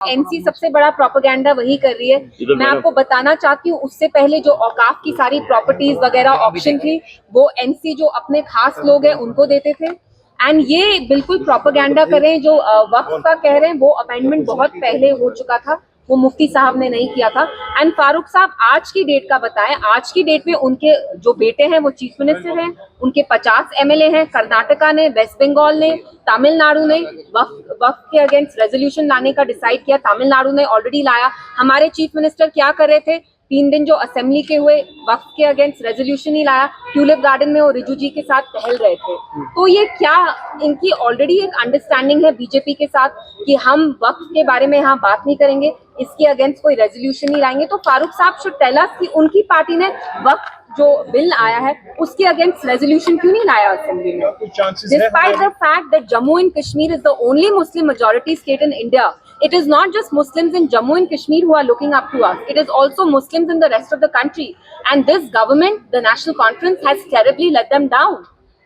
NC सबसे बड़ा propaganda वही कर रही है। मैं आपको बताना चाहती हूँ, उससे पहले जो औकाफ की सारी प्रॉपर्टीज वगैरह ऑप्शन थी वो एनसी जो अपने खास लोग हैं उनको देते थे। एंड ये बिल्कुल प्रोपेगेंडा कर रहे हैं। जो वक्फ का कह रहे हैं वो अमेंडमेंट बहुत पहले हो चुका था, वो मुफ्ती साहब ने नहीं किया था। एंड फारूक साहब आज की डेट का बताएं, आज की डेट में उनके जो बेटे हैं वो चीफ मिनिस्टर हैं, उनके 50 एमएलए हैं, कर्नाटका ने, वेस्ट बंगाल ने, तमिलनाडु ने वक्फ के अगेंस्ट रेजोल्यूशन लाने का डिसाइड किया। तमिलनाडु ने ऑलरेडी लाया। हमारे चीफ मिनिस्टर क्या कर रहे थे, 3 दिन जो असेंबली के हुए वक्फ के अगेंस्ट रेजोल्यूशन ही लाया, ट्यूलिप गार्डन में वो रिजू जी के साथ टहल रहे थे। तो ये क्या इनकी ऑलरेडी एक अंडरस्टैंडिंग है बीजेपी के साथ कि हम वक्फ के बारे में यहाँ बात नहीं करेंगे, इसके अगेंस्ट कोई रेजोल्यूशन नहीं लाएंगे। तो फारूक साहब शुड टेल अस कि उनकी पार्टी ने वक्फ जो बिल आया है उसके अगेंस्ट रेजोल्यूशन क्यों नहीं लाया असेंबली में, despite the fact that Jammu and Kashmir is the only Muslim majority state in India. It is not just Muslims in Jammu and Kashmir who are looking up to us. It is also Muslims in the rest of the country. And this government, the National Conference, has terribly let them down.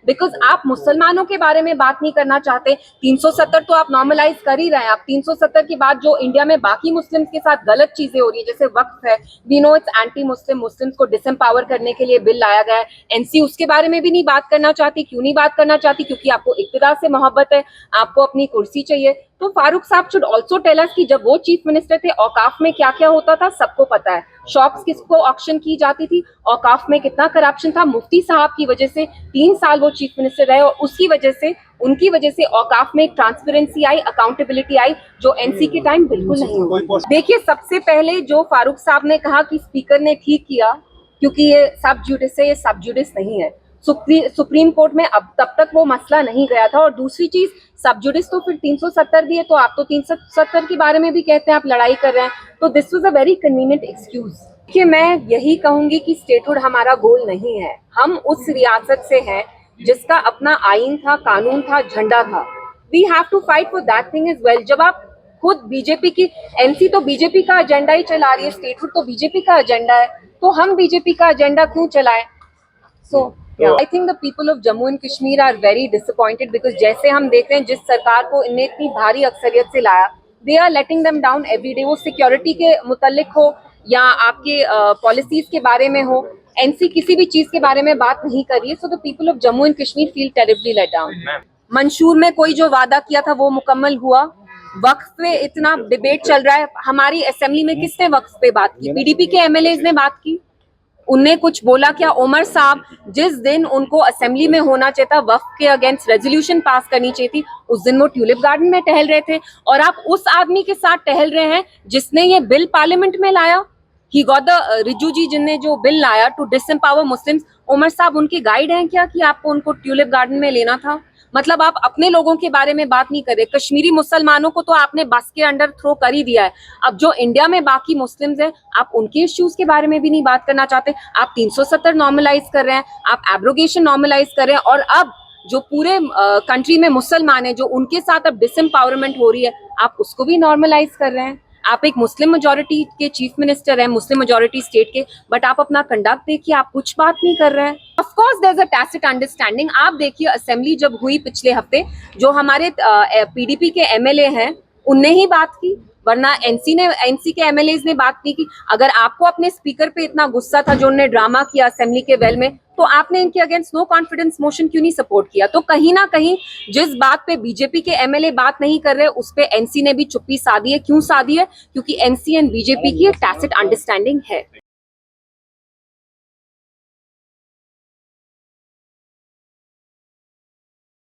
Because आप मुसलमानों के बारे में बात नहीं करना चाहते। 370 तो आप नॉर्मलाइज कर ही रहे हैं। आप 370 के बाद जो इंडिया में बाकी मुस्लिम्स के साथ गलत चीजें हो रही है, जैसे वक्फ है, we know it's anti Muslim, Muslims को डिसएम्पावर करने के लिए बिल लाया गया है। एनसी उसके बारे में भी नहीं बात करना चाहती। क्यों नहीं बात करना चाहती? क्योंकि आपको इक्तिदार से मोहब्बत है, आपको अपनी कुर्सी चाहिए। तो फारूक साहब शुड ऑल्सो टेल अस कि जब वो चीफ मिनिस्टर थे औकाफ में क्या क्या होता था, सबको पता है। शॉप्स किसको ऑक्शन की जाती थी, औकाफ में कितना करप्शन था। मुफ्ती साहब की वजह से 3 साल वो चीफ मिनिस्टर रहे और उसकी वजह से, उनकी वजह से औकाफ में एक ट्रांसपेरेंसी आई, अकाउंटेबिलिटी आई, जो एनसी के टाइम बिल्कुल नहीं हुई। देखिए, सबसे पहले जो फारूक साहब ने कहा कि स्पीकर ने ठीक किया क्योंकि ये सब जुडिस है, ये सब जुडिस नहीं है। सुप्रीम कोर्ट में अब तब तक वो मसला नहीं गया था। और दूसरी चीज, सब जुडिस तो फिर 370 भी है, तो आप तो 370 के बारे में भी कहते हैं आप लड़ाई कर रहे हैं। तो this was a very convenient excuse. कि मैं यही कहूंगी कि स्टेटहुड हमारा गोल नहीं है। हम उस रियासत से हैं जिसका अपना आईन था, कानून था, झंडा था। We have to fight for that thing as well. जब आप खुद बीजेपी की, एनसी तो बीजेपी का एजेंडा ही चला रही है, स्टेटहुड तो बीजेपी का एजेंडा है, तो हम बीजेपी का एजेंडा क्यों चलाएं? सो I think the people of Jammu and Kashmir are very disappointed because जैसे हम देख रहे हैं जिस सरकार को इनने इतनी भारी अक्सरियत से लाया, they are letting them down every day। वो सिक्योरिटी के मुतल्लिक हो या आपके पॉलिसीज के बारे में हो, एनसी किसी भी चीज के बारे में बात नहीं कर रही है। So the people of Jammu and Kashmir feel terribly let down. मंशूर में कोई जो वादा किया था वो मुकम्मल हुआ। वक्फ पे इतना डिबेट चल रहा है, हमारी असेंबली में किसने वक्फ पे बात की? पीडीपी के एमएलए ने बात की, उनने कुछ बोला क्या? उमर साहब जिस दिन उनको असेंबली में होना चाहिए था, वक्फ के अगेंस्ट रेजोल्यूशन पास करनी चाहिए थी, उस दिन वो ट्यूलिप गार्डन में टहल रहे थे। और आप उस आदमी के साथ टहल रहे हैं जिसने ये बिल पार्लियामेंट में लाया। ही गॉट द रिजू जी जिनने जो बिल लाया टू डिसएम्पावर मुस्लिम्स, उमर साहब उनके गाइड हैं क्या कि आपको उनको ट्यूलिप गार्डन में लेना था? मतलब आप अपने लोगों के बारे में बात नहीं कर रहे। कश्मीरी मुसलमानों को तो आपने बस के अंडर थ्रो कर ही दिया है। अब जो इंडिया में बाकी मुस्लिम्स हैं, आप उनके इश्यूज के बारे में भी नहीं बात करना चाहते। आप 370 नॉर्मलाइज कर रहे हैं, आप एब्रोगेशन नॉर्मलाइज कर रहे हैं, और अब जो पूरे कंट्री में मुसलमान है, जो उनके साथ अब डिसएम्पावरमेंट हो रही है, आप उसको भी नॉर्मलाइज कर रहे हैं। आप एक मुस्लिम मेजोरिटी के चीफ मिनिस्टर हैं, मुस्लिम मेजोरिटी स्टेट के, बट आप अपना कंडक्ट देखिए, आप कुछ बात नहीं कर रहे हैं। Of course there is a tacit understanding. आप देखिए असेंबली जब हुई पिछले हफ्ते, जो हमारे पीडीपी के एमएलए हैं उनने ही बात की, वरना एनसी के एमएलए ने बात नहीं की। अगर आपको अपने स्पीकर पे इतना गुस्सा था जो उन्होंने ड्रामा किया असेंबली के वेल में, तो आपने इनके अगेंस्ट नो कॉन्फिडेंस मोशन क्यों नहीं सपोर्ट किया? तो कहीं ना कहीं जिस बात पे बीजेपी के एमएलए बात नहीं कर रहे, उस पे एनसी ने भी चुप्पी साधी है। क्यों साधी है? क्योंकि एनसी एंड बीजेपी की एक टैसिट अंडरस्टैंडिंग है।